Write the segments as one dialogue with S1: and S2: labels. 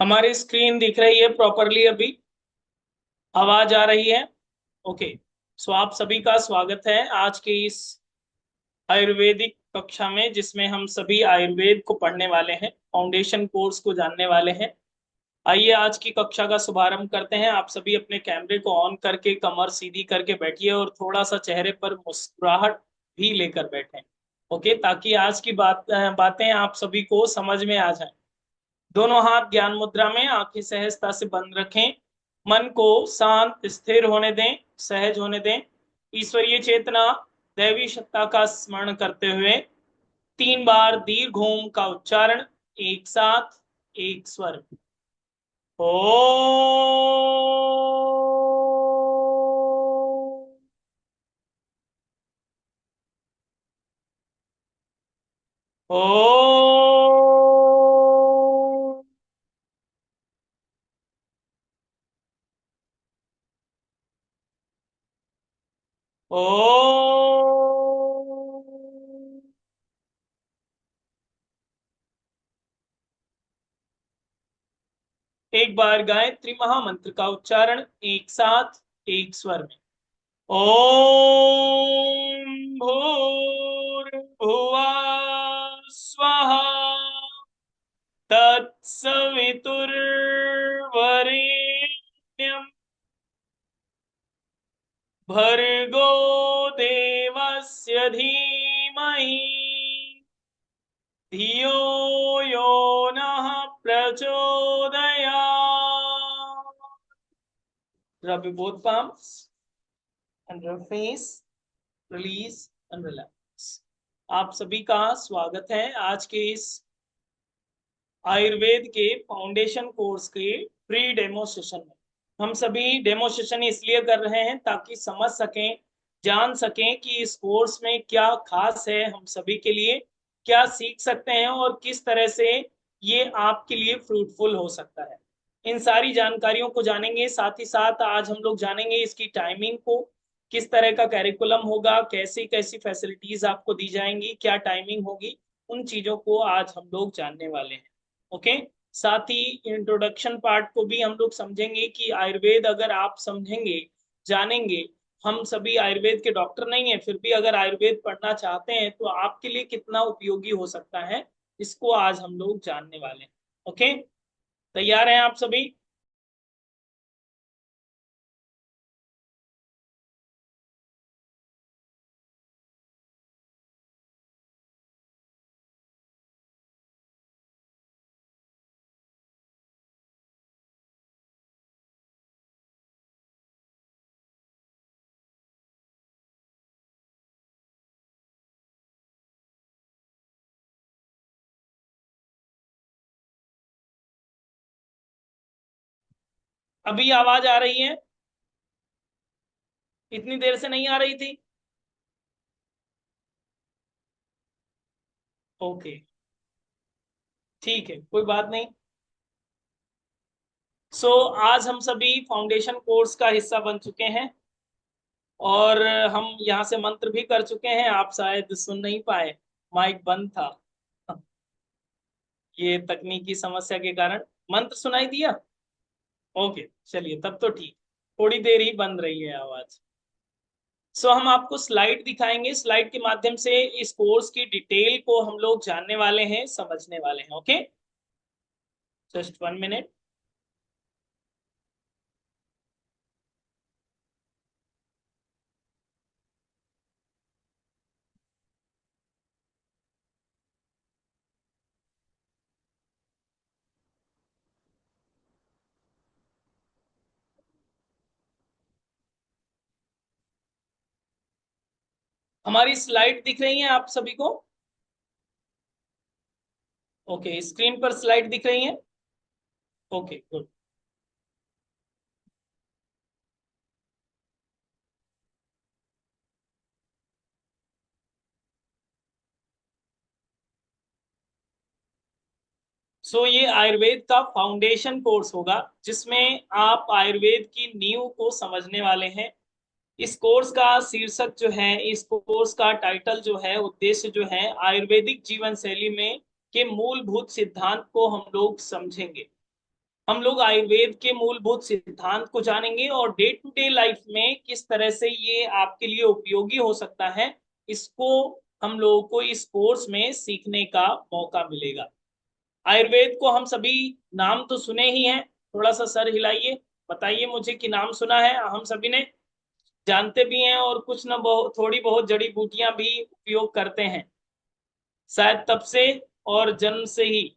S1: हमारी स्क्रीन दिख रही है प्रॉपरली? अभी आवाज आ रही है? ओके। सो आप सभी का स्वागत है आज के इस आयुर्वेदिक कक्षा में, जिसमें हम सभी आयुर्वेद को पढ़ने वाले हैं, फाउंडेशन कोर्स को जानने वाले हैं। आइए आज की कक्षा का शुभारंभ करते हैं। आप सभी अपने कैमरे को ऑन करके कमर सीधी करके बैठिए और थोड़ा सा चेहरे पर मुस्कुराहट भी लेकर बैठें। ओके, ताकि आज की बातें आप सभी को समझ में आ जाए। दोनों हाथ ज्ञान मुद्रा में, आंखें सहजता से बंद रखें, मन को शांत स्थिर होने दें, सहज होने दें। ईश्वरीय चेतना, दैवी सत्ता का स्मरण करते हुए 3 बार दीर्घ ओम का उच्चारण एक साथ, एक स्वर। ओ ओ ओ एक बार गायत्री महामंत्र का उच्चारण एक साथ, एक स्वर में। ओम भूर्भुवः स्वः तत्सवितुर्वरेण्यं भर्गो देवस्य धीमहि धियो यो नः प्रचोदयात्। Rub your both palms and your face, release and relax. आप सभी का स्वागत है आज के इस आयुर्वेद के फाउंडेशन कोर्स के प्री डेमो सेशन में। हम सभी डेमो सेशन इसलिए कर रहे हैं ताकि समझ सकें, जान सकें कि इस कोर्स में क्या खास है, हम सभी के लिए क्या सीख सकते हैं और किस तरह से ये आपके लिए फ्रूटफुल हो सकता है। इन सारी जानकारियों को जानेंगे। साथ ही साथ आज हम लोग जानेंगे इसकी टाइमिंग को, किस तरह का कैरिकुलम होगा, कैसी कैसी फैसिलिटीज आपको दी जाएंगी, क्या टाइमिंग होगी, उन चीजों को आज हम लोग जानने वाले हैं। ओके। साथ ही इंट्रोडक्शन पार्ट को भी हम लोग समझेंगे कि आयुर्वेद अगर आप समझेंगे, जानेंगे, हम सभी आयुर्वेद के डॉक्टर नहीं है, फिर भी अगर आयुर्वेद पढ़ना चाहते हैं तो आपके लिए कितना उपयोगी हो सकता है, इसको आज हम लोग जानने वाले हैं। ओके, तैयार हैं आप सभी? अभी आवाज आ रही है? इतनी देर से नहीं आ रही थी? ओके, ठीक है, कोई बात नहीं। आज हम सभी फाउंडेशन कोर्स का हिस्सा बन चुके हैं और हम यहाँ से मंत्र भी कर चुके हैं। आप शायद सुन नहीं पाए, माइक बंद था। ये तकनीकी समस्या के कारण मंत्र सुनाई दिया? ओके, चलिए तब तो ठीक। थोड़ी देर ही बंद रही है आवाज। हम आपको स्लाइड दिखाएंगे। स्लाइड के माध्यम से इस कोर्स की डिटेल को हम लोग जानने वाले हैं, समझने वाले हैं। Okay, just 1 minute. हमारी स्लाइड दिख रही है आप सभी को? ओके, स्क्रीन पर स्लाइड दिख रही है? Okay, good. ये आयुर्वेद का फाउंडेशन कोर्स होगा, जिसमें आप आयुर्वेद की नींव को समझने वाले हैं। इस कोर्स का शीर्षक जो है, इस कोर्स का टाइटल जो है, उद्देश्य जो है, आयुर्वेदिक जीवन शैली में के मूलभूत सिद्धांत को हम लोग समझेंगे। हम लोग आयुर्वेद के मूलभूत सिद्धांत को जानेंगे और डे टू डे लाइफ में किस तरह से ये आपके लिए उपयोगी हो सकता है, इसको हम लोगों को इस कोर्स में सीखने का मौका मिलेगा। आयुर्वेद को हम सभी नाम तो सुने ही हैं, थोड़ा सा सर हिलाइए, बताइए मुझे कि नाम सुना है हम सभी ने, जानते भी हैं और कुछ न थोड़ी बहुत जड़ी बूटियां भी उपयोग करते हैं शायद तब से, और जन्म से ही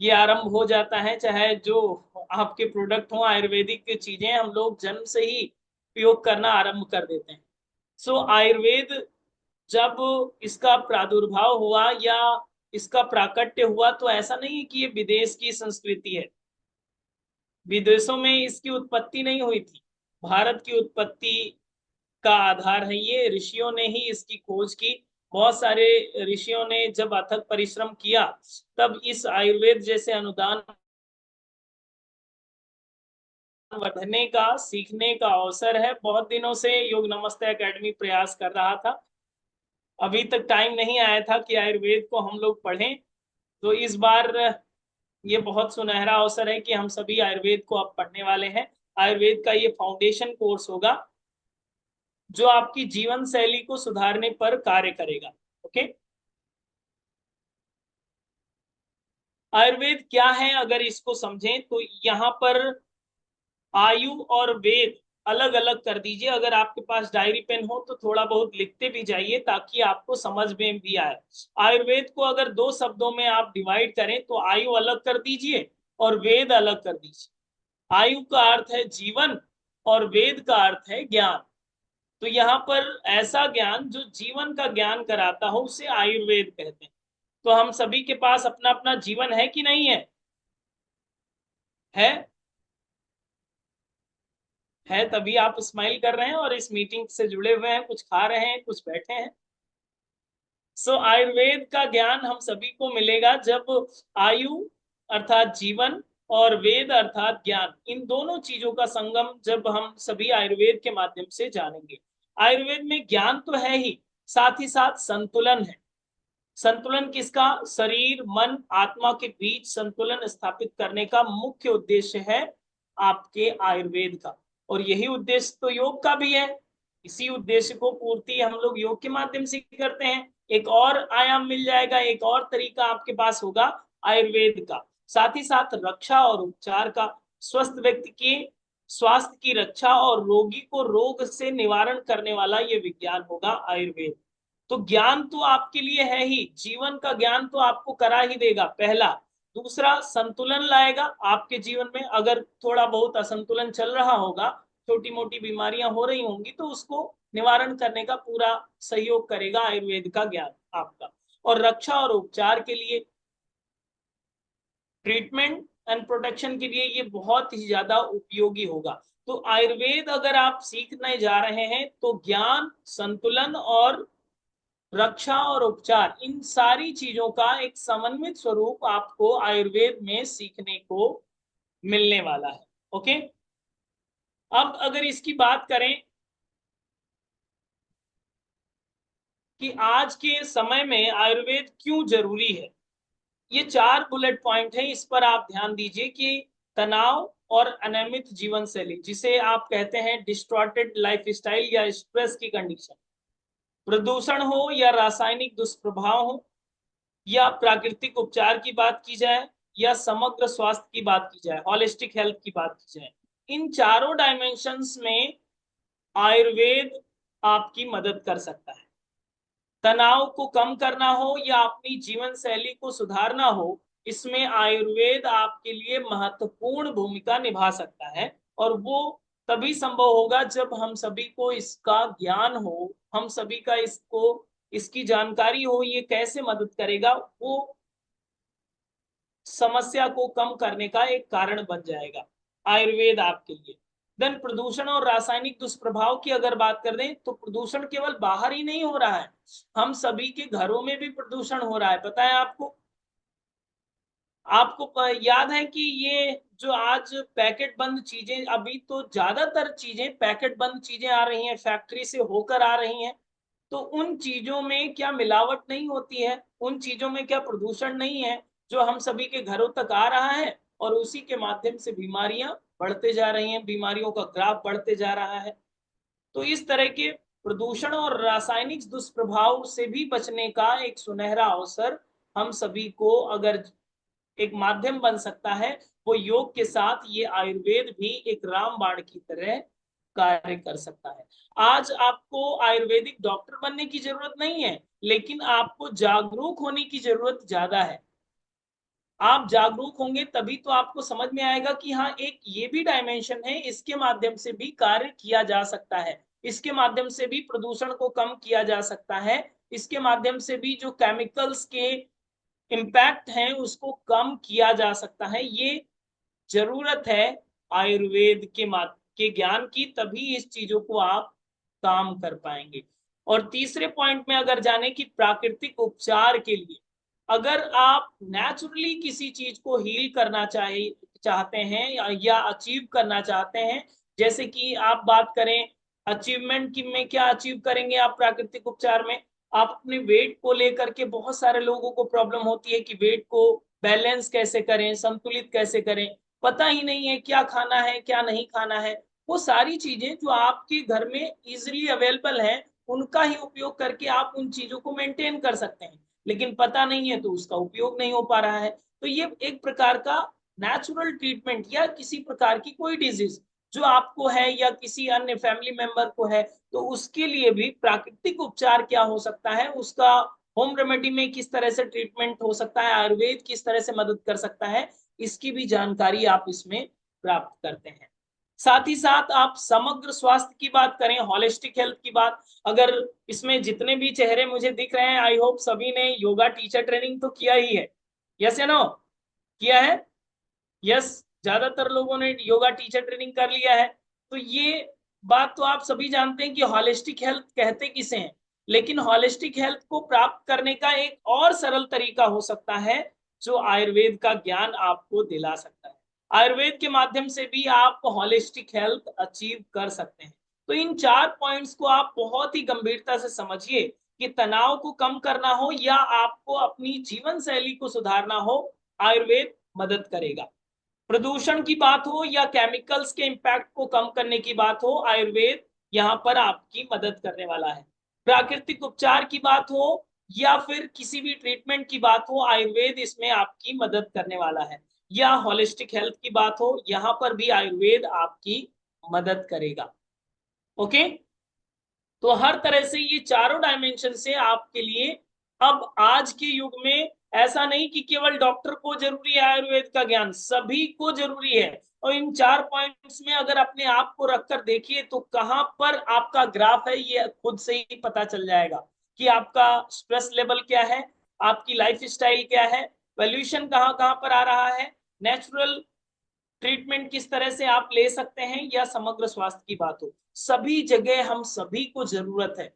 S1: ये आरंभ हो जाता है, चाहे जो आपके प्रोडक्ट हो आयुर्वेदिक की चीजें हम लोग जन्म से ही उपयोग करना आरंभ कर देते हैं। सो आयुर्वेद जब इसका प्रादुर्भाव हुआ या इसका प्राकट्य हुआ तो ऐसा नहीं है कि ये विदेश की संस्कृति है, विदेशों में इसकी उत्पत्ति नहीं हुई थी, भारत की उत्पत्ति का आधार है ये, ऋषियों ने ही इसकी खोज की। बहुत सारे ऋषियों ने जब अथक परिश्रम किया तब इस आयुर्वेद जैसे अनुदान बढ़ने का, सीखने का अवसर है। बहुत दिनों से योग नमस्ते एकेडमी प्रयास कर रहा था, अभी तक टाइम नहीं आया था कि आयुर्वेद को हम लोग पढ़ें, तो इस बार ये बहुत सुनहरा अवसर है कि हम सभी आयुर्वेद को अब पढ़ने वाले हैं। आयुर्वेद का ये फाउंडेशन कोर्स होगा जो आपकी जीवन शैली को सुधारने पर कार्य करेगा। ओके, आयुर्वेद क्या है अगर इसको समझें तो यहाँ पर आयु और वेद अलग अलग कर दीजिए। अगर आपके पास डायरी पेन हो तो थोड़ा बहुत लिखते भी जाइए ताकि आपको समझ में भी आए। आयुर्वेद को अगर दो शब्दों में आप डिवाइड करें तो आयु अलग कर दीजिए और वेद अलग कर दीजिए। आयु का अर्थ है जीवन और वेद का अर्थ है ज्ञान। तो यहाँ पर ऐसा ज्ञान जो जीवन का ज्ञान कराता हो उसे आयुर्वेद कहते हैं। तो हम सभी के पास अपना अपना जीवन है कि नहीं है? है, है तभी आप स्माइल कर रहे हैं और इस मीटिंग से जुड़े हुए हैं, कुछ खा रहे हैं, कुछ बैठे हैं। सो आयुर्वेद का ज्ञान हम सभी को मिलेगा जब आयु अर्थात जीवन और वेद अर्थात ज्ञान, इन दोनों चीजों का संगम जब हम सभी आयुर्वेद के माध्यम से जानेंगे। आयुर्वेद में ज्ञान तो है ही, साथ ही साथ संतुलन है। संतुलन किसका? शरीर मन आत्मा के बीच संतुलन स्थापित करने का मुख्य उद्देश्य है आपके आयुर्वेद का, और यही उद्देश्य तो योग का भी है। इसी उद्देश्य को पूर्ति हम लोग योग के माध्यम से करते हैं। एक और आयाम मिल जाएगा, एक और तरीका आपके पास होगा आयुर्वेद का। साथ ही साथ रक्षा और उपचार का, स्वस्थ व्यक्ति के स्वास्थ्य की रक्षा और रोगी को रोग से निवारण करने वाला ये विज्ञान होगा आयुर्वेद। तो ज्ञान तो आपके लिए है ही, जीवन का ज्ञान तो आपको करा ही देगा पहला। दूसरा, संतुलन लाएगा आपके जीवन में। अगर थोड़ा बहुत असंतुलन चल रहा होगा, छोटी मोटी बीमारियां हो रही होंगी, तो उसको निवारण करने का पूरा सहयोग करेगा आयुर्वेद का ज्ञान आपका। और रक्षा और उपचार के लिए, ट्रीटमेंट एंड प्रोटेक्शन के लिए ये बहुत ही ज्यादा उपयोगी होगा। तो आयुर्वेद अगर आप सीखने जा रहे हैं तो ज्ञान, संतुलन और रक्षा और उपचार, इन सारी चीजों का एक समन्वित स्वरूप आपको आयुर्वेद में सीखने को मिलने वाला है। ओके, अब अगर इसकी बात करें कि आज के समय में आयुर्वेद क्यों जरूरी है, ये 4 बुलेट पॉइंट है, इस पर आप ध्यान दीजिए कि तनाव और अनियमित जीवन शैली, जिसे आप कहते हैं डिस्टॉर्टेड लाइफस्टाइल या स्ट्रेस की कंडीशन, प्रदूषण हो या रासायनिक दुष्प्रभाव हो या प्राकृतिक उपचार की बात की जाए या समग्र स्वास्थ्य की बात की जाए, हॉलिस्टिक हेल्थ की बात की जाए, इन चारों डायमेंशंस में आयुर्वेद आपकी मदद कर सकता है। तनाव को कम करना हो या अपनी जीवन शैली को सुधारना हो, इसमें आयुर्वेद आपके लिए महत्वपूर्ण भूमिका निभा सकता है। और वो तभी संभव होगा जब हम सभी को इसका ज्ञान हो, हम सभी का इसकी जानकारी हो, ये कैसे मदद करेगा, वो समस्या को कम करने का एक कारण बन जाएगा आयुर्वेद आपके लिए। देन प्रदूषण और रासायनिक दुष्प्रभाव की अगर बात कर दें तो प्रदूषण केवल बाहर ही नहीं हो रहा है, हम सभी के घरों में भी प्रदूषण हो रहा है, पता है आपको? आपको याद है कि ये जो आज पैकेट बंद चीजें, अभी तो ज्यादातर चीजें पैकेट बंद चीजें आ रही हैं, फैक्ट्री से होकर आ रही हैं, तो उन चीजों में क्या मिलावट नहीं होती है, उन चीजों में क्या प्रदूषण नहीं है जो हम सभी के घरों तक आ रहा है और उसी के माध्यम से बीमारियां बढ़ते जा रही हैं, बीमारियों का ग्राफ बढ़ते जा रहा है। तो इस तरह के प्रदूषण और रासायनिक दुष्प्रभाव से भी बचने का एक सुनहरा अवसर हम सभी को अगर एक माध्यम बन सकता है, वो योग के साथ ये आयुर्वेद भी एक रामबाण की तरह कार्य कर सकता है। आज आपको आयुर्वेदिक डॉक्टर बनने की जरूरत नहीं है, लेकिन आपको जागरूक होने की जरूरत ज्यादा है। आप जागरूक होंगे तभी तो आपको समझ में आएगा कि हाँ, एक ये भी डायमेंशन है, इसके माध्यम से भी कार्य किया जा सकता है, इसके माध्यम से भी प्रदूषण को कम किया जा सकता है, इसके माध्यम से भी जो केमिकल्स के इम्पैक्ट है उसको कम किया जा सकता है। ये जरूरत है आयुर्वेद के ज्ञान की, तभी इस चीजों को आप काम कर पाएंगे। और तीसरे पॉइंट में अगर जाने की प्राकृतिक उपचार के लिए, अगर आप नेचुरली किसी चीज को हील करना चाहते हैं या अचीव करना चाहते हैं, जैसे कि आप बात करें अचीवमेंट की, में क्या अचीव करेंगे आप प्राकृतिक उपचार में? आप अपने वेट को लेकर के, बहुत सारे लोगों को प्रॉब्लम होती है कि वेट को बैलेंस कैसे करें, संतुलित कैसे करें, पता ही नहीं है क्या खाना है क्या नहीं खाना है। वो सारी चीजें जो आपके घर में इजीली अवेलेबल है, उनका ही उपयोग करके आप उन चीजों को मेंटेन कर सकते हैं, लेकिन पता नहीं है तो उसका उपयोग नहीं हो पा रहा है। तो ये एक प्रकार का नेचुरल ट्रीटमेंट, या किसी प्रकार की कोई डिजीज जो आपको है या किसी अन्य फैमिली मेंबर को है, तो उसके लिए भी प्राकृतिक उपचार क्या हो सकता है, उसका होम रेमेडी में किस तरह से ट्रीटमेंट हो सकता है, आयुर्वेद किस तरह से मदद कर सकता है, इसकी भी जानकारी आप इसमें प्राप्त करते हैं। साथ ही साथ आप समग्र स्वास्थ्य की बात करें, हॉलिस्टिक हेल्थ की बात, अगर इसमें जितने भी चेहरे मुझे दिख रहे हैं, आई होप सभी ने योगा टीचर ट्रेनिंग तो किया ही है। यस या नो? किया है? यस, ज्यादातर लोगों ने योगा टीचर ट्रेनिंग कर लिया है। तो ये बात तो आप सभी जानते हैं कि हॉलिस्टिक हेल्थ कहते किसे हैं, लेकिन हॉलिस्टिक हेल्थ को प्राप्त करने का एक और सरल तरीका हो सकता है, जो आयुर्वेद का ज्ञान आपको दिला सकता है। आयुर्वेद के माध्यम से भी आप हॉलिस्टिक हेल्थ अचीव कर सकते हैं। तो इन 4 पॉइंट्स को आप बहुत ही गंभीरता से समझिए कि तनाव को कम करना हो या आपको अपनी जीवन शैली को सुधारना हो, आयुर्वेद मदद करेगा। प्रदूषण की बात हो या केमिकल्स के इम्पैक्ट को कम करने की बात हो, आयुर्वेद यहाँ पर आपकी मदद करने वाला है। प्राकृतिक उपचार की बात हो या फिर किसी भी ट्रीटमेंट की बात हो, आयुर्वेद इसमें आपकी मदद करने वाला है। या हॉलिस्टिक हेल्थ की बात हो, यहाँ पर भी आयुर्वेद आपकी मदद करेगा। ओके, तो हर तरह से ये चारों डायमेंशन से आपके लिए अब आज के युग में ऐसा नहीं कि केवल डॉक्टर को जरूरी है आयुर्वेद का ज्ञान, सभी को जरूरी है। और इन 4 पॉइंट्स में अगर अपने आप को रखकर देखिए तो कहां पर आपका ग्राफ है, ये खुद से ही पता चल जाएगा कि आपका स्ट्रेस लेवल क्या है, आपकी लाइफ स्टाइल क्या है, वैल्यूएशन कहाँ कहाँ पर आ रहा है, नेचुरल ट्रीटमेंट किस तरह से आप ले सकते हैं, या समग्र स्वास्थ्य की बात हो, सभी जगह हम सभी को जरूरत है।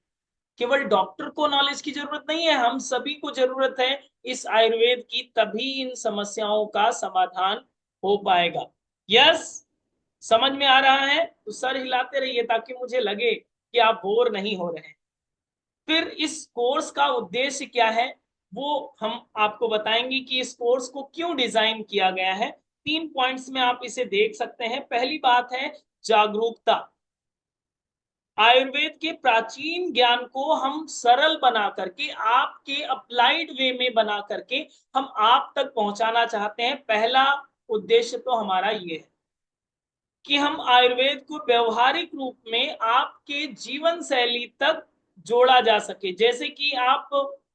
S1: केवल डॉक्टर को नॉलेज की जरूरत नहीं है, हम सभी को जरूरत है इस आयुर्वेद की, तभी इन समस्याओं का समाधान हो पाएगा। यस, समझ में आ रहा है? तो सर हिलाते रहिए ताकि मुझे लगे कि आप बोर नहीं हो रहे हैं। फिर इस कोर्स का उद्देश्य क्या है, वो हम आपको बताएंगे कि इस कोर्स को क्यों डिजाइन किया गया है। 3 पॉइंट्स में आप इसे देख सकते हैं। पहली बात है जागरूकता। आयुर्वेद के प्राचीन ज्ञान को हम सरल बना करके, आपके अप्लाइड वे में बना करके हम आप तक पहुंचाना चाहते हैं। पहला उद्देश्य तो हमारा ये है कि हम आयुर्वेद को व्यवहारिक रूप में आपके जीवन शैली तक जोड़ा जा सके। जैसे कि आप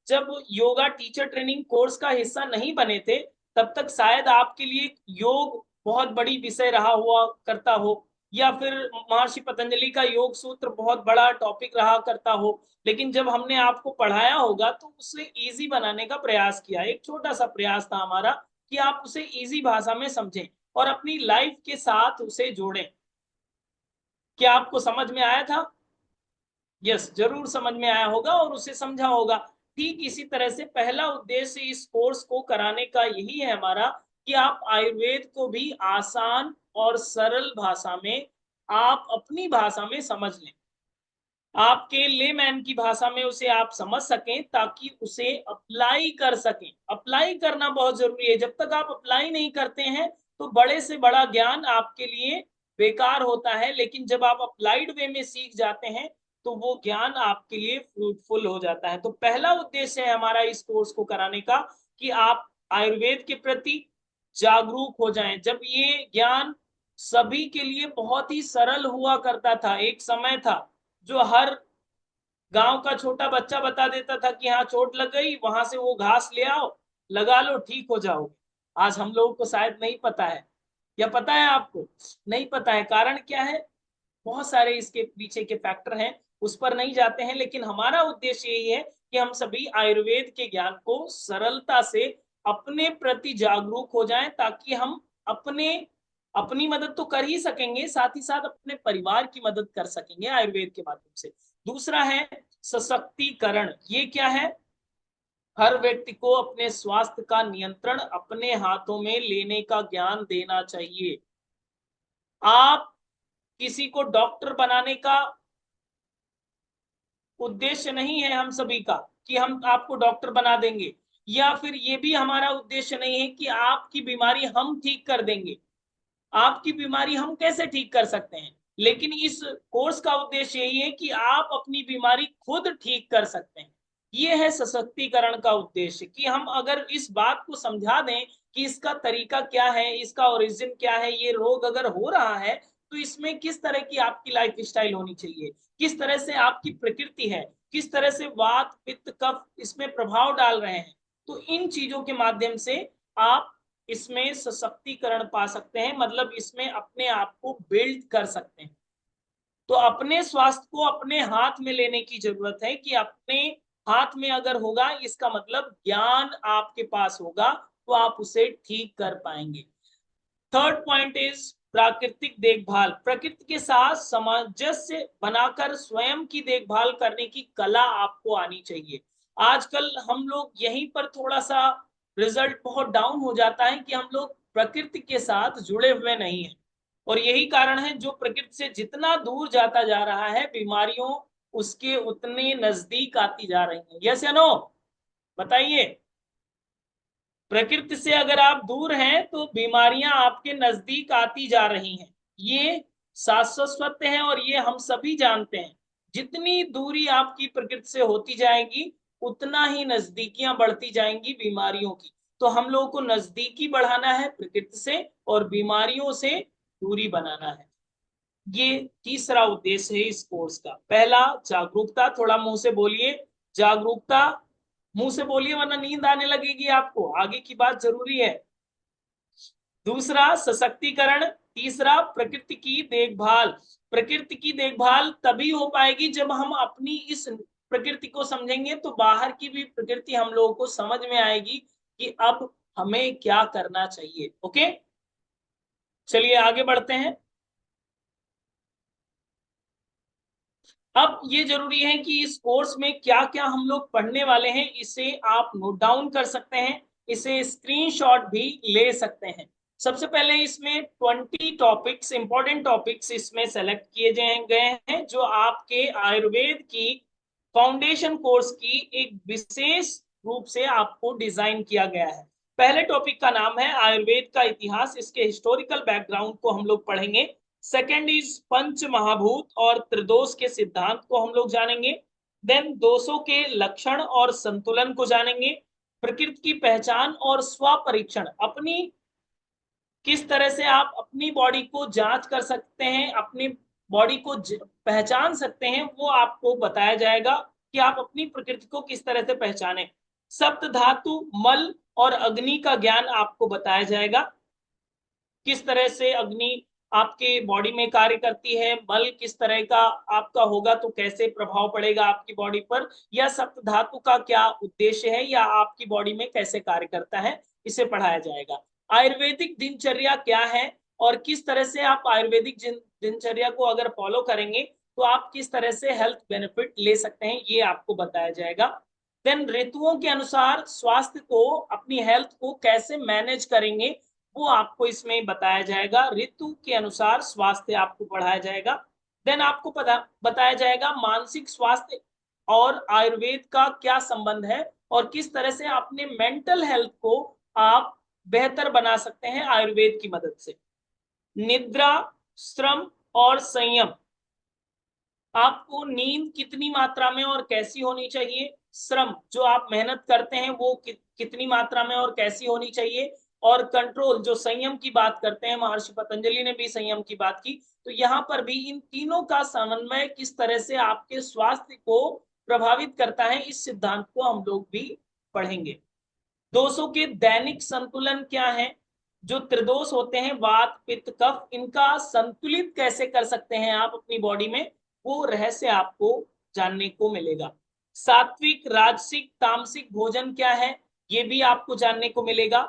S1: जब योगा टीचर ट्रेनिंग कोर्स का हिस्सा नहीं बने थे, तब तक शायद आपके लिए योग बहुत बड़ी विषय रहा हुआ करता हो, या फिर महर्षि पतंजलि का योग सूत्र बहुत बड़ा टॉपिक रहा करता हो। लेकिन जब हमने आपको पढ़ाया होगा तो उसे इजी बनाने का प्रयास किया, एक छोटा सा प्रयास था हमारा कि आप उसे इजी भाषा में समझें और अपनी लाइफ के साथ उसे जोड़ें। क्या आपको समझ में आया था? यस, जरूर समझ में आया होगा और उसे समझा होगा। ठीक इसी तरह से पहला उद्देश्य इस कोर्स को कराने का यही है हमारा, कि आप आयुर्वेद को भी आसान और सरल भाषा में, आप अपनी भाषा में समझ लें, आपके लेमैन की भाषा में उसे आप समझ सकें, ताकि उसे अप्लाई कर सकें। अप्लाई करना बहुत जरूरी है। जब तक आप अप्लाई नहीं करते हैं तो बड़े से बड़ा ज्ञान आपके लिए बेकार होता है, लेकिन जब आप अप्लाइड वे में सीख जाते हैं तो वो ज्ञान आपके लिए फ्रूटफुल हो जाता है। तो पहला उद्देश्य है हमारा इस कोर्स को कराने का कि आप आयुर्वेद के प्रति जागरूक हो जाएं। जब ये ज्ञान सभी के लिए बहुत ही सरल हुआ करता था, एक समय था जो हर गांव का छोटा बच्चा बता देता था कि हाँ चोट लग गई, वहां से वो घास ले आओ, लगा लो, ठीक हो जाओगे। आज हम लोगों को शायद नहीं पता है, या पता है आपको? नहीं पता है। कारण क्या है? बहुत सारे इसके पीछे के फैक्टर हैं, उस पर नहीं जाते हैं, लेकिन हमारा उद्देश्य यही है कि हम सभी आयुर्वेद के ज्ञान को सरलता से अपने प्रति जागरूक हो जाएं, ताकि हम अपने अपनी मदद तो कर ही सकेंगे, साथ ही साथ अपने परिवार की मदद कर सकेंगे आयुर्वेद के माध्यम से। दूसरा है सशक्तिकरण। ये क्या है? हर व्यक्ति को अपने स्वास्थ्य का नियंत्रण अपने हाथों में लेने का ज्ञान देना चाहिए। आप किसी को डॉक्टर बनाने का उद्देश्य नहीं है हम सभी का कि हम आपको डॉक्टर बना देंगे, या फिर ये भी हमारा उद्देश्य नहीं है कि आपकी बीमारी हम ठीक कर देंगे। आपकी बीमारी हम कैसे ठीक कर सकते हैं, लेकिन इस कोर्स का उद्देश्य यही है कि आप अपनी बीमारी खुद ठीक कर सकते हैं। ये है सशक्तिकरण का उद्देश्य, कि हम अगर इस बात को समझा दें कि इसका तरीका क्या है, इसका ओरिजिन क्या है, ये रोग अगर हो रहा है तो इसमें किस तरह की आपकी लाइफ स्टाइल होनी चाहिए, किस तरह से आपकी प्रकृति है, किस तरह से वात पित्त कफ इसमें प्रभाव डाल रहे हैं, तो इन चीजों के माध्यम से आप इसमें सशक्तिकरण पा सकते हैं, मतलब इसमें अपने आप को बिल्ड कर सकते हैं। तो अपने स्वास्थ्य को अपने हाथ में लेने की जरूरत है, कि अपने हाथ में अगर होगा, इसका मतलब ज्ञान आपके पास होगा तो आप उसे ठीक कर पाएंगे। थर्ड पॉइंट इज प्राकृतिक देखभाल। प्रकृति के साथ सामंजस्य बनाकर स्वयं की देखभाल करने की कला आपको आनी चाहिए। आजकल हम लोग यहीं पर थोड़ा सा रिजल्ट बहुत डाउन हो जाता है कि हम लोग प्रकृति के साथ जुड़े हुए नहीं हैं, और यही कारण है जो प्रकृति से जितना दूर जाता जा रहा है, बीमारियों उसके उतने नजदीक आती जा रही हैं। यस या नो? बताइए। प्रकृति से अगर आप दूर हैं तो बीमारियां आपके नजदीक आती जा रही हैं। ये शाश्वत सत्य है और ये हम सभी जानते हैं। जितनी दूरी आपकी प्रकृति से होती जाएगी, उतना ही नजदीकियां बढ़ती जाएंगी बीमारियों की। तो हम लोगों को नजदीकी बढ़ाना है प्रकृति से, और बीमारियों से दूरी बनाना है। ये तीसरा उद्देश्य है इस कोर्स का। पहला जागरूकता, थोड़ा मुंह से बोलिए जागरूकता, मुंह से बोलिए वरना नींद आने लगेगी आपको, आगे की बात जरूरी है। दूसरा सशक्तिकरण, तीसरा प्रकृति की देखभाल। प्रकृति की देखभाल तभी हो पाएगी जब हम अपनी इस प्रकृति को समझेंगे, तो बाहर की भी प्रकृति हम लोगों को समझ में आएगी कि अब हमें क्या करना चाहिए। ओके, चलिए आगे बढ़ते हैं। अब ये जरूरी है कि इस कोर्स में क्या क्या हम लोग पढ़ने वाले हैं, इसे आप नोट डाउन कर सकते हैं, इसे स्क्रीनशॉट भी ले सकते हैं। सबसे पहले इसमें 20 टॉपिक्स, इंपॉर्टेंट टॉपिक्स इसमें सेलेक्ट किए गए हैं, जो आपके आयुर्वेद की फाउंडेशन कोर्स की एक विशेष रूप से आपको डिजाइन किया गया है। पहले टॉपिक का नाम है आयुर्वेद का इतिहास, इसके हिस्टोरिकल बैकग्राउंड को हम लोग पढ़ेंगे। सेकेंड इज पंच महाभूत और त्रिदोष के सिद्धांत को हम लोग जानेंगे। देन दोषों के लक्षण और संतुलन को जानेंगे। प्रकृति की पहचान और स्व परीक्षण, अपनी किस तरह से आप अपनी बॉडी को जांच कर सकते हैं, अपनी बॉडी को पहचान सकते हैं, वो आपको बताया जाएगा कि आप अपनी प्रकृति को किस तरह से पहचाने। सप्त धातु, मल और अग्नि का ज्ञान आपको बताया जाएगा, किस तरह से अग्नि आपके बॉडी में कार्य करती है, बल किस तरह का आपका होगा तो कैसे प्रभाव पड़ेगा आपकी बॉडी पर, या सप्त धातु का क्या उद्देश्य है, या आपकी बॉडी में कैसे कार्य करता है, इसे पढ़ाया जाएगा। आयुर्वेदिक दिनचर्या क्या है, और किस तरह से आप आयुर्वेदिक दिनचर्या को अगर फॉलो करेंगे तो आप किस तरह से हेल्थ बेनिफिट ले सकते हैं, ये आपको बताया जाएगा। देन ऋतुओं के अनुसार स्वास्थ्य को, अपनी हेल्थ को कैसे मैनेज करेंगे, वो आपको इसमें बताया जाएगा। ऋतु के अनुसार स्वास्थ्य आपको पढ़ाया जाएगा। देन आपको बताया जाएगा मानसिक स्वास्थ्य और आयुर्वेद का क्या संबंध है, और किस तरह से अपने मेंटल हेल्थ को आप बेहतर बना सकते हैं आयुर्वेद की मदद से। निद्रा, श्रम और संयम। आपको नींद कितनी मात्रा में और कैसी होनी चाहिए, श्रम जो आप मेहनत करते हैं वो कितनी मात्रा में और कैसी होनी चाहिए, और कंट्रोल जो संयम की बात करते हैं, महर्षि पतंजलि ने भी संयम की बात की। तो यहाँ पर भी इन तीनों का समन्वय किस तरह से आपके स्वास्थ्य को प्रभावित करता है, इस सिद्धांत को हम लोग भी पढ़ेंगे। दोषों के दैनिक संतुलन क्या है, जो त्रिदोष होते हैं वात पित्त कफ, इनका संतुलित कैसे कर सकते हैं आप अपनी बॉडी में, वो रहस्य आपको जानने को मिलेगा। सात्विक राजसिक तामसिक भोजन क्या है, ये भी आपको जानने को मिलेगा।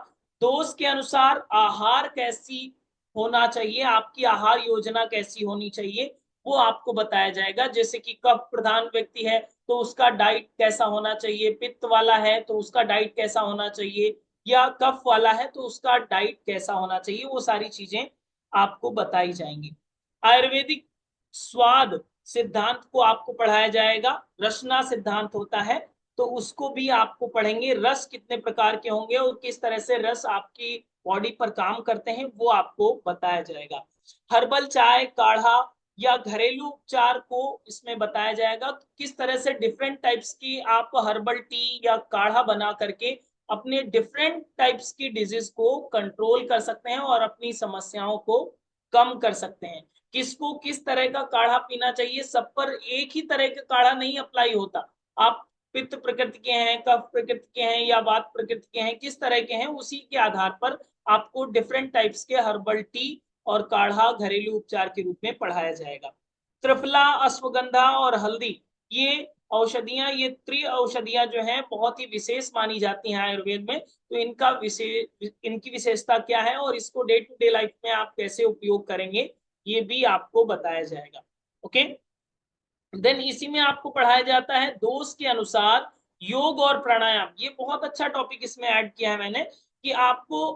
S1: दोष के अनुसार आहार कैसी होना चाहिए, आपकी आहार योजना कैसी होनी चाहिए, वो आपको बताया जाएगा। जैसे कि कफ प्रधान व्यक्ति है तो उसका डाइट कैसा होना चाहिए, पित्त वाला है तो उसका डाइट कैसा होना चाहिए, या कफ वाला है तो उसका डाइट कैसा होना चाहिए, वो सारी चीजें आपको बताई जाएंगी। आयुर्वेदिक स्वाद सिद्धांत को आपको पढ़ाया जाएगा। रसना सिद्धांत होता है तो उसको भी आपको पढ़ेंगे। रस कितने प्रकार के होंगे और किस तरह से रस आपकी बॉडी पर काम करते हैं वो आपको बताया जाएगा। हर्बल चाय, काढ़ा या घरेलू उपचार को इसमें बताया जाएगा, किस तरह से डिफरेंट टाइप्स की आप हर्बल टी या काढ़ा बना करके अपने डिफरेंट टाइप्स की डिजीज को कंट्रोल कर सकते हैं और अपनी समस्याओं को कम कर सकते हैं। किसको किस तरह का काढ़ा पीना चाहिए, सब पर एक ही तरह का काढ़ा नहीं अप्लाई होता। आप पित्त प्रकृति के हैं, कफ प्रकृति के हैं या वात प्रकृति के हैं, किस तरह के हैं, उसी के आधार पर आपको डिफरेंट टाइप्स के हर्बल टी और काढ़ा घरेलू उपचार के रूप में पढ़ाया जाएगा। त्रिफला, अश्वगंधा और हल्दी, ये औषधियां, ये त्रि औषधियां जो हैं बहुत ही विशेष मानी जाती हैं आयुर्वेद में। तो इनकी विशेषता क्या है और इसको डे टू डे लाइफ में आप कैसे उपयोग करेंगे, ये भी आपको बताया जाएगा। ओके, देन इसी में आपको पढ़ाया जाता है दोष के अनुसार योग और प्राणायाम। ये बहुत अच्छा टॉपिक इसमें ऐड किया है मैंने, कि आपको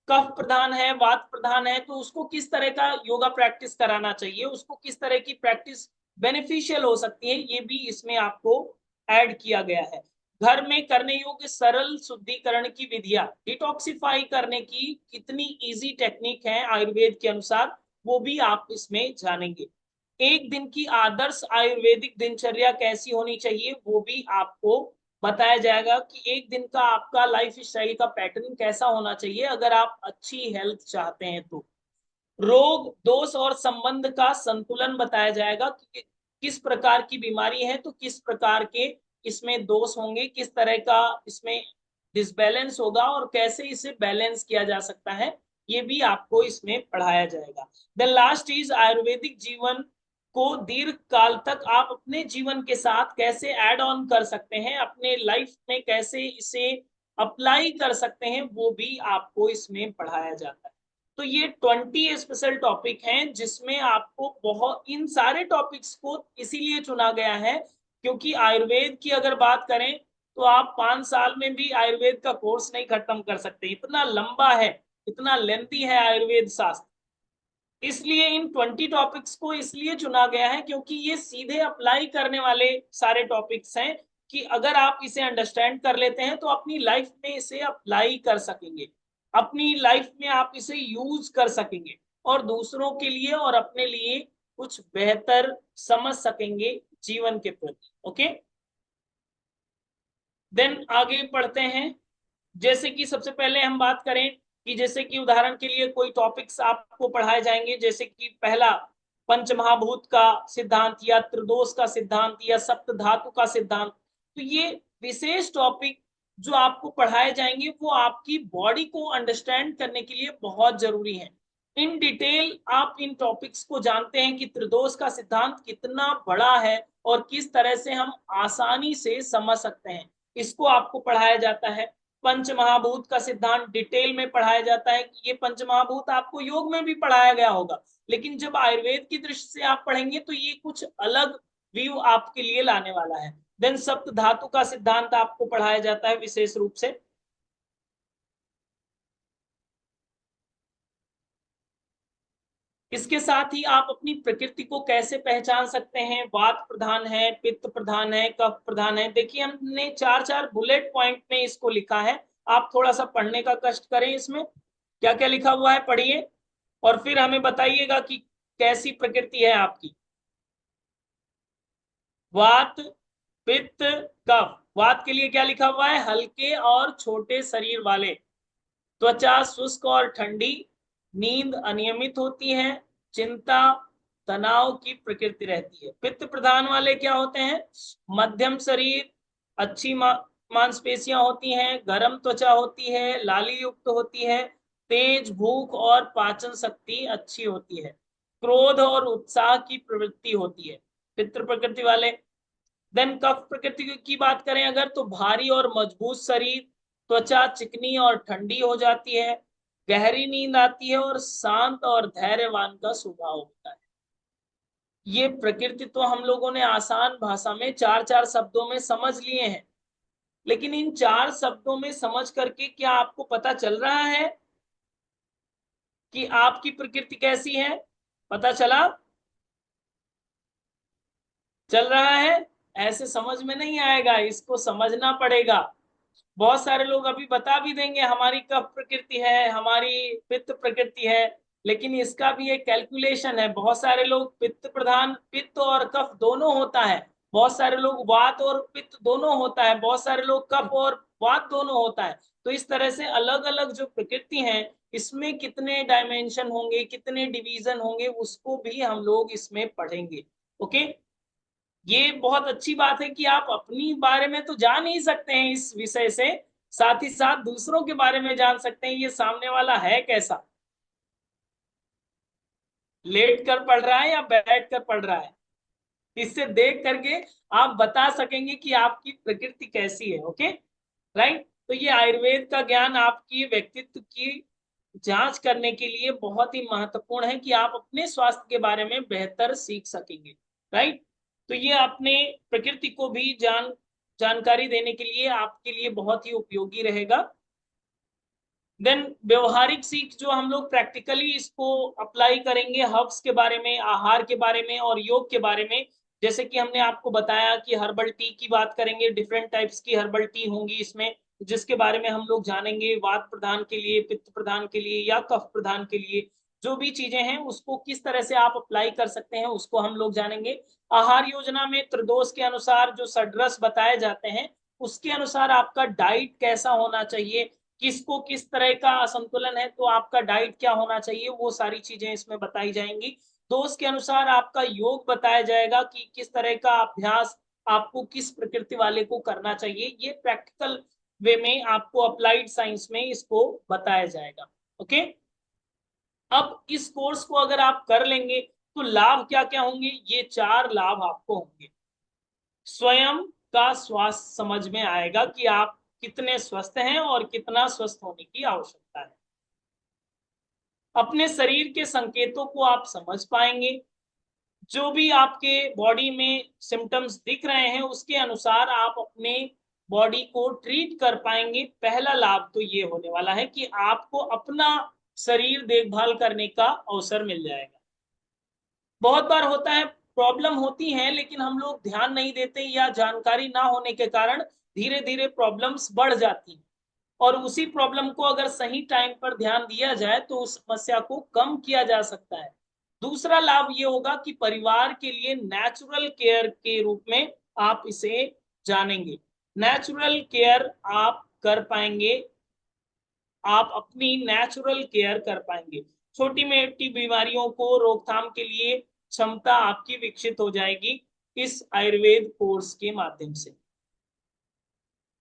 S1: कफ प्रधान है, वात प्रधान है, तो उसको किस तरह का योगा प्रैक्टिस कराना चाहिए, उसको किस तरह की प्रैक्टिस बेनिफिशियल हो सकती है, ये भी इसमें आपको ऐड किया गया है। घर में करने योग्य सरल शुद्धिकरण की विधियां, डिटॉक्सिफाई करने की कितनी इजी टेक्निक है आयुर्वेद के अनुसार, वो भी आप इसमें जानेंगे। एक दिन की आदर्श आयुर्वेदिक दिनचर्या कैसी होनी चाहिए, वो भी आपको बताया जाएगा कि एक दिन का आपका लाइफ स्टाइल का पैटर्न कैसा होना चाहिए अगर आप अच्छी हेल्थ चाहते हैं तो। रोग दोष और संबंध का संतुलन बताया जाएगा कि किस प्रकार की बीमारी है तो किस प्रकार के इसमें दोष होंगे, किस तरह का इसमें डिसबैलेंस होगा और कैसे इसे बैलेंस किया जा सकता है, ये भी आपको इसमें पढ़ाया जाएगा। द लास्ट इज आयुर्वेदिक जीवन को दीर्घ काल तक आप अपने जीवन के साथ कैसे ऐड ऑन कर सकते हैं, अपने लाइफ में कैसे इसे अप्लाई कर सकते हैं, वो भी आपको इसमें पढ़ाया जाता है। तो ये 20 स्पेशल टॉपिक हैं जिसमें आपको बहुत, इन सारे टॉपिक्स को इसीलिए चुना गया है क्योंकि आयुर्वेद की अगर बात करें तो आप 5 साल में भी आयुर्वेद का कोर्स नहीं खत्म कर सकते, इतना लंबा है, इतना लेंथी है आयुर्वेद शास्त्र। इसलिए इन 20 टॉपिक्स को इसलिए चुना गया है क्योंकि ये सीधे अप्लाई करने वाले सारे टॉपिक्स हैं, कि अगर आप इसे अंडरस्टैंड कर लेते हैं तो अपनी लाइफ में इसे अप्लाई कर सकेंगे, अपनी लाइफ में आप इसे यूज कर सकेंगे और दूसरों के लिए और अपने लिए कुछ बेहतर समझ सकेंगे जीवन के प्रति। ओके, देन आगे पढ़ते हैं। जैसे कि सबसे पहले हम बात करें कि जैसे कि उदाहरण के लिए कोई टॉपिक्स आपको पढ़ाए जाएंगे, जैसे कि पहला पंचमहाभूत का सिद्धांत या त्रिदोष का सिद्धांत या सप्त धातु का सिद्धांत। तो ये विशेष टॉपिक जो आपको पढ़ाए जाएंगे वो आपकी बॉडी को अंडरस्टैंड करने के लिए बहुत जरूरी है। इन डिटेल आप इन टॉपिक्स को जानते हैं कि त्रिदोष का सिद्धांत कितना बड़ा है और किस तरह से हम आसानी से समझ सकते हैं, इसको आपको पढ़ाया जाता है। पंचमहाभूत का सिद्धांत डिटेल में पढ़ाया जाता है कि ये पंचमहाभूत आपको योग में भी पढ़ाया गया होगा, लेकिन जब आयुर्वेद की दृष्टि से आप पढ़ेंगे तो ये कुछ अलग व्यू आपके लिए लाने वाला है। देन सप्त धातु का सिद्धांत आपको पढ़ाया जाता है विशेष रूप से। इसके साथ ही आप अपनी प्रकृति को कैसे पहचान सकते हैं, वात प्रधान है, पित्त प्रधान है, कफ प्रधान है। देखिए हमने 4 बुलेट पॉइंट में इसको लिखा है, आप थोड़ा सा पढ़ने का कष्ट करें, इसमें क्या क्या लिखा हुआ है पढ़िए, और फिर हमें बताइएगा कि कैसी प्रकृति है आपकी। वात, पित्त, कफ। वात के लिए क्या लिखा हुआ है? हल्के और छोटे शरीर वाले, त्वचा शुष्क और ठंडी, नींद अनियमित होती है, चिंता तनाव की प्रकृति रहती है। पित्त प्रधान वाले क्या होते हैं? मध्यम शरीर, अच्छी मांसपेशियां होती हैं, गर्म त्वचा होती है, लाली युक्त होती है, तेज भूख और पाचन शक्ति अच्छी होती है, क्रोध और उत्साह की प्रवृत्ति होती है, पितृ प्रकृति वाले। देन कफ प्रकृति की बात करें अगर, तो भारी और मजबूत शरीर, त्वचा चिकनी और ठंडी हो जाती है, गहरी नींद आती है और शांत और धैर्यवान का स्वभाव होता है। ये प्रकृति तो हम लोगों ने आसान भाषा में चार चार शब्दों में समझ लिए हैं, लेकिन इन चार शब्दों में समझ करके क्या आपको पता चल रहा है कि आपकी प्रकृति कैसी है? पता चला? चल रहा है? ऐसे समझ में नहीं आएगा, इसको समझना पड़ेगा। बहुत सारे लोग अभी बता भी देंगे हमारी कफ प्रकृति है, हमारी पित्त प्रकृति है, लेकिन इसका भी एक कैलकुलेशन है। बहुत सारे लोग पित्त प्रधान, पित्त और कफ दोनों होता है, बहुत सारे लोग वात और पित्त दोनों होता है, बहुत सारे लोग कफ और वात दोनों होता है। तो इस तरह से अलग अलग जो प्रकृति है, इसमें कितने डायमेंशन होंगे, कितने डिवीजन होंगे, उसको भी हम लोग इसमें पढ़ेंगे। ओके, ये बहुत अच्छी बात है कि आप अपनी बारे में तो जान ही सकते हैं इस विषय से, साथ ही साथ दूसरों के बारे में जान सकते हैं ये सामने वाला है कैसा, लेट कर पढ़ रहा है या बैठ कर पढ़ रहा है। इससे देख करके आप बता सकेंगे कि आपकी प्रकृति कैसी है। Okay, right. तो ये आयुर्वेद का ज्ञान आपकी व्यक्तित्व की जांच करने के लिए बहुत ही महत्वपूर्ण है कि आप अपने स्वास्थ्य के बारे में बेहतर सीख सकेंगे, राइट। तो ये अपने प्रकृति को भी जानकारी देने के लिए आपके लिए बहुत ही उपयोगी रहेगा। देन व्यवहारिक सीख जो हम लोग प्रैक्टिकली इसको अप्लाई करेंगे, हर्ब्स के बारे में, आहार के बारे में और योग के बारे में। जैसे कि हमने आपको बताया कि हर्बल टी की बात करेंगे, डिफरेंट टाइप्स की हर्बल टी होंगी इसमें, जिसके बारे में हम लोग जानेंगे। वात प्रदान के लिए, पित्त प्रदान के लिए या कफ प्रदान के लिए जो भी चीजें हैं उसको किस तरह से आप अप्लाई कर सकते हैं उसको हम लोग जानेंगे। आहार योजना में त्रिदोष के अनुसार जो षड्रस बताए जाते हैं, उसके अनुसार आपका डाइट कैसा होना चाहिए, किसको किस तरह का असंतुलन है तो आपका डाइट क्या होना चाहिए, वो सारी चीजें इसमें बताई जाएंगी। दोष के अनुसार आपका योग बताया जाएगा कि किस तरह का अभ्यास आपको किस प्रकृति वाले को करना चाहिए। ये प्रैक्टिकल वे में आपको अप्लाइड साइंस में इसको बताया जाएगा। ओके, अब इस कोर्स को अगर आप कर लेंगे तो लाभ क्या क्या होंगे? ये चार लाभ आपको होंगे। स्वयं का स्वास्थ्य समझ में आएगा कि आप कितने स्वस्थ हैं और कितना स्वस्थ होने की आवश्यकता है। अपने शरीर के संकेतों को आप समझ पाएंगे, जो भी आपके बॉडी में सिम्टम्स दिख रहे हैं उसके अनुसार आप अपने बॉडी को ट्रीट कर पाएंगे। पहला लाभ तो ये होने वाला है कि आपको अपना शरीर देखभाल करने का अवसर मिल जाएगा। बहुत बार होता है, प्रॉब्लम होती है लेकिन हम लोग ध्यान नहीं देते या जानकारी ना होने के कारण धीरे धीरे प्रॉब्लम्स बढ़ जाती हैं, और उसी प्रॉब्लम को अगर सही टाइम पर ध्यान दिया जाए तो उस समस्या को कम किया जा सकता है। दूसरा लाभ ये होगा कि परिवार के लिए नेचुरल केयर के रूप में आप इसे जानेंगे। नेचुरल केयर आप कर पाएंगे, आप अपनी नेचुरल केयर कर पाएंगे। छोटी मोटी बीमारियों को रोकथाम के लिए क्षमता आपकी विकसित हो जाएगी इस आयुर्वेद कोर्स के माध्यम से।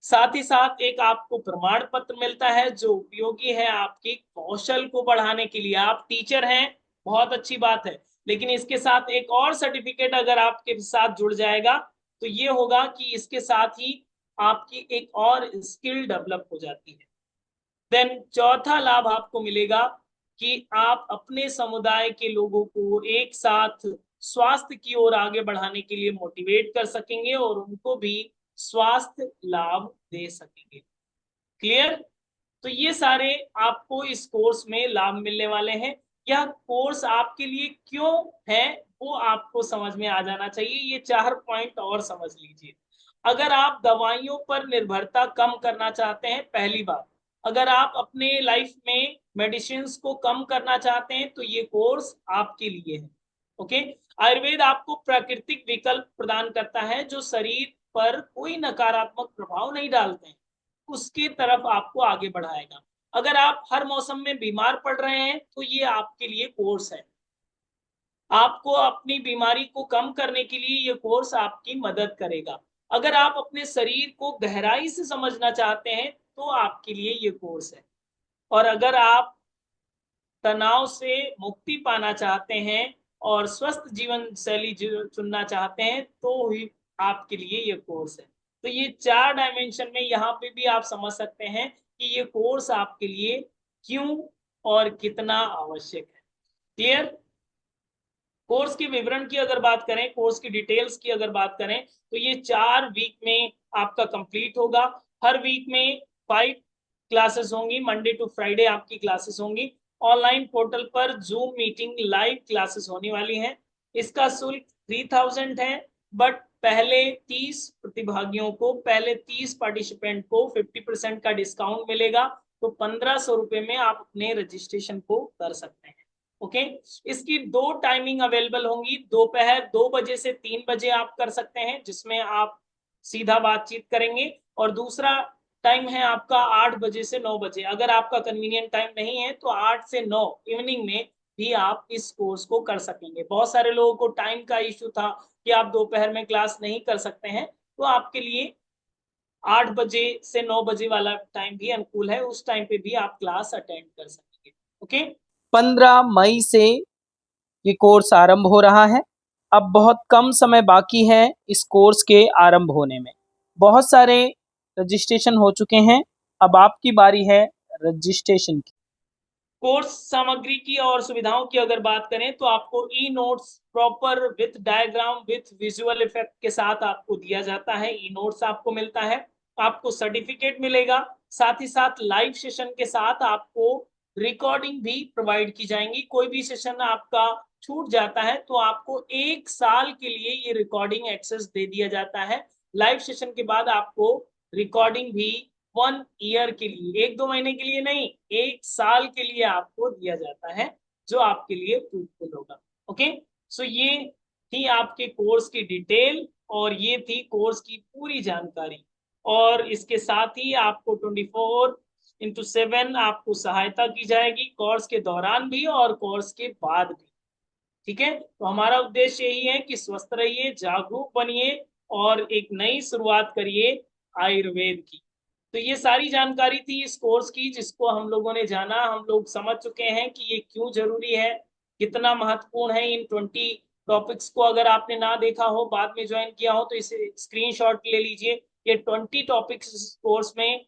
S1: साथ ही साथ एक आपको प्रमाण पत्र मिलता है जो उपयोगी है आपकी कौशल को बढ़ाने के लिए। आप टीचर हैं, बहुत अच्छी बात है, लेकिन इसके साथ एक और सर्टिफिकेट अगर आपके साथ जुड़ जाएगा तो ये होगा कि इसके साथ ही आपकी एक और स्किल डेवलप हो जाती है। देन चौथा लाभ आपको मिलेगा कि आप अपने समुदाय के लोगों को एक साथ स्वास्थ्य की ओर आगे बढ़ाने के लिए मोटिवेट कर सकेंगे और उनको भी स्वास्थ्य लाभ दे सकेंगे। क्लियर? तो ये सारे आपको इस कोर्स में लाभ मिलने वाले हैं। यह कोर्स आपके लिए क्यों है वो आपको समझ में आ जाना चाहिए। ये 4 पॉइंट और समझ लीजिए। अगर आप दवाइयों पर निर्भरता कम करना चाहते हैं, पहली बात, अगर आप अपने लाइफ में मेडिसिन को कम करना चाहते हैं तो ये कोर्स आपके लिए है। ओके, आयुर्वेद आपको प्राकृतिक विकल्प प्रदान करता है जो शरीर पर कोई नकारात्मक प्रभाव नहीं डालते हैं, उसकी तरफ आपको आगे बढ़ाएगा। अगर आप हर मौसम में बीमार पड़ रहे हैं तो ये आपके लिए कोर्स है। आपको अपनी बीमारी को कम करने के लिए ये कोर्स आपकी मदद करेगा। अगर आप अपने शरीर को गहराई से समझना चाहते हैं तो आपके लिए ये कोर्स है। और अगर आप तनाव से मुक्ति पाना चाहते हैं और स्वस्थ जीवन शैली चुनना चाहते हैं तो ही आपके लिए ये कोर्स है। तो ये 4 डायमेंशन में यहाँ पे भी आप समझ सकते हैं कि ये कोर्स आपके लिए क्यों और कितना आवश्यक है। क्लियर? कोर्स के विवरण की अगर बात करें, कोर्स की डिटेल्स की अगर बात करें, तो ये 4 वीक में आपका कंप्लीट होगा। हर वीक में 5 क्लासेस होंगी, मंडे टू फ्राइडे आपकी क्लासेस होंगी। ऑनलाइन पोर्टल पर जूम मीटिंग लाइव क्लासेस होने वाली हैं। इसका शुल्क 3000 है, बट पहले 30 प्रतिभागियों को, पहले 30 पार्टिसिपेंट को 50% का डिस्काउंट मिलेगा। तो 1500 रुपए में आप अपने रजिस्ट्रेशन को कर सकते हैं। ओके, इसकी 2 टाइमिंग अवेलेबल होंगी। दोपहर 2 बजे से 3 बजे आप कर सकते हैं, जिसमें आप सीधा बातचीत करेंगे। और दूसरा टाइम है आपका 8 बजे से 9 बजे। अगर आपका कन्वीनियंट टाइम नहीं है तो 8 से 9 इवनिंग में भी आप इस कोर्स को कर सकेंगे। बहुत सारे लोगों को टाइम का इश्यू था कि आप दोपहर में क्लास नहीं कर सकते हैं, तो आपके लिए 8 बजे से 9 बजे वाला टाइम भी अनुकूल है। उस टाइम पे भी आप क्लास अटेंड कर सकेंगे। ओके,
S2: 15 मई से ये कोर्स आरंभ हो रहा है। अब बहुत कम समय बाकी है इस कोर्स के आरंभ होने में। बहुत सारे रजिस्ट्रेशन हो चुके हैं, अब आपकी बारी है रजिस्ट्रेशन की।
S1: कोर्स सामग्री की और सुविधाओं की अगर बात करें तो आपको e notes proper with diagram with visual effect के साथ आपको दिया जाता है। ई नोट्स आपको मिलता है, आपको सर्टिफिकेट मिलेगा, साथ ही साथ लाइव सेशन के साथ आपको रिकॉर्डिंग भी प्रोवाइड की जाएंगी। कोई भी सेशन आपका छूट जाता है तो आपको 1 साल के लिए ये रिकॉर्डिंग एक्सेस दे दिया जाता है। लाइव सेशन के बाद आपको रिकॉर्डिंग भी 1 ईयर के लिए, 1-2 महीने के लिए नहीं, 1 साल के लिए आपको दिया जाता है, जो आपके लिए फ्रूटफुल होगा। ओके, सो ये थी आपके कोर्स की डिटेल और ये थी कोर्स की पूरी जानकारी। और इसके साथ ही आपको 24/7 आपको सहायता की जाएगी, कोर्स के दौरान भी और कोर्स के बाद भी। ठीक है, तो हमारा उद्देश्य यही है कि स्वस्थ रहिए, जागरूक बनिए और एक नई शुरुआत करिए आयुर्वेद की। तो ये सारी जानकारी थी इस कोर्स की, जिसको हम लोगों ने जाना। हम लोग समझ चुके हैं कि ये क्यों जरूरी है, कितना महत्वपूर्ण है। इन 20 टॉपिक्स को अगर आपने ना देखा हो, बाद में ज्वाइन किया हो, तो इसे स्क्रीनशॉट ले लीजिए। ये 20 टॉपिक्स इस कोर्स में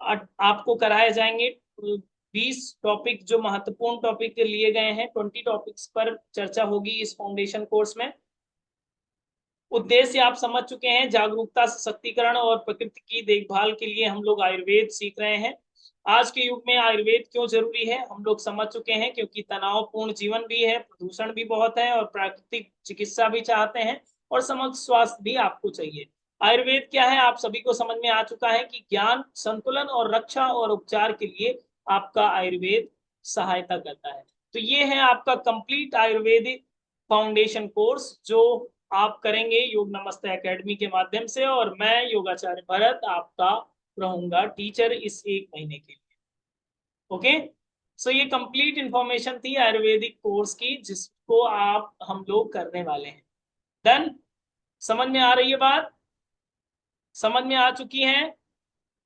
S1: आपको कराए जाएंगे। 20 टॉपिक जो महत्वपूर्ण टॉपिक लिए गए हैं, 20 टॉपिक्स पर चर्चा होगी इस फाउंडेशन कोर्स में। उद्देश्य आप समझ चुके हैं, जागरूकता, सशक्तिकरण और प्रकृति की देखभाल के लिए हम लोग आयुर्वेद सीख रहे हैं। आज के युग में आयुर्वेद क्यों जरूरी है हम लोग समझ चुके हैं, क्योंकि तनावपूर्ण जीवन भी है, प्रदूषण भी बहुत है और प्राकृतिक चिकित्सा भी चाहते हैं और समग्र स्वास्थ्य भी आपको चाहिए। आयुर्वेद क्या है आप सभी को समझ में आ चुका है कि ज्ञान, संतुलन और रक्षा और उपचार के लिए आपका आयुर्वेद सहायता करता है। तो ये है आपका कंप्लीट आयुर्वेदिक फाउंडेशन कोर्स जो आप करेंगे योग नमस्ते एकेडमी के माध्यम से। और मैं योगाचार्य भरत आपका रहूंगा टीचर इस 1 महीने के लिए। ओके, सो ये कंप्लीट इंफॉर्मेशन थी आयुर्वेदिक कोर्स की, जिसको आप हम लोग करने वाले हैं। डन? समझ में आ रही है बात? समझ में आ चुकी है?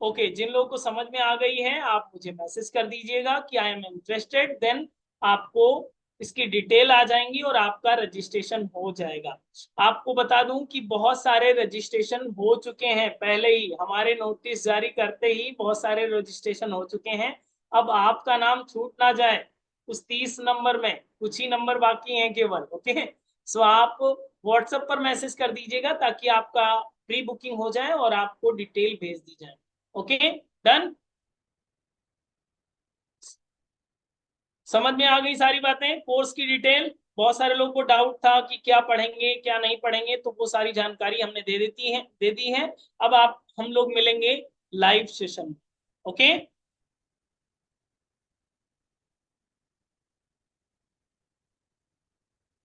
S1: ओके, जिन लोगों को समझ में आ गई है आप मुझे मैसेज कर दीजिएगा कि आई एम इंटरेस्टेड, देन आपको इसकी डिटेल आ जाएंगी और आपका रजिस्ट्रेशन हो जाएगा। आपको बता दूं कि बहुत सारे रजिस्ट्रेशन हो चुके हैं, पहले ही हमारे नोटिस जारी करते ही बहुत सारे रजिस्ट्रेशन हो चुके हैं। अब आपका नाम छूट ना जाए उस 30 नंबर में, कुछ ही नंबर बाकी हैं केवल। ओके, सो आप व्हाट्सएप पर मैसेज कर दीजिएगा ताकि आपका प्री बुकिंग हो जाए और आपको डिटेल भेज दी जाए। Okay, done? समझ में आ गई सारी बातें, कोर्स की डिटेल? बहुत सारे लोगों को डाउट था कि क्या पढ़ेंगे क्या नहीं पढ़ेंगे, तो वो सारी जानकारी हमने दे दी है। अब आप हम लोग मिलेंगे लाइव सेशन। ओके।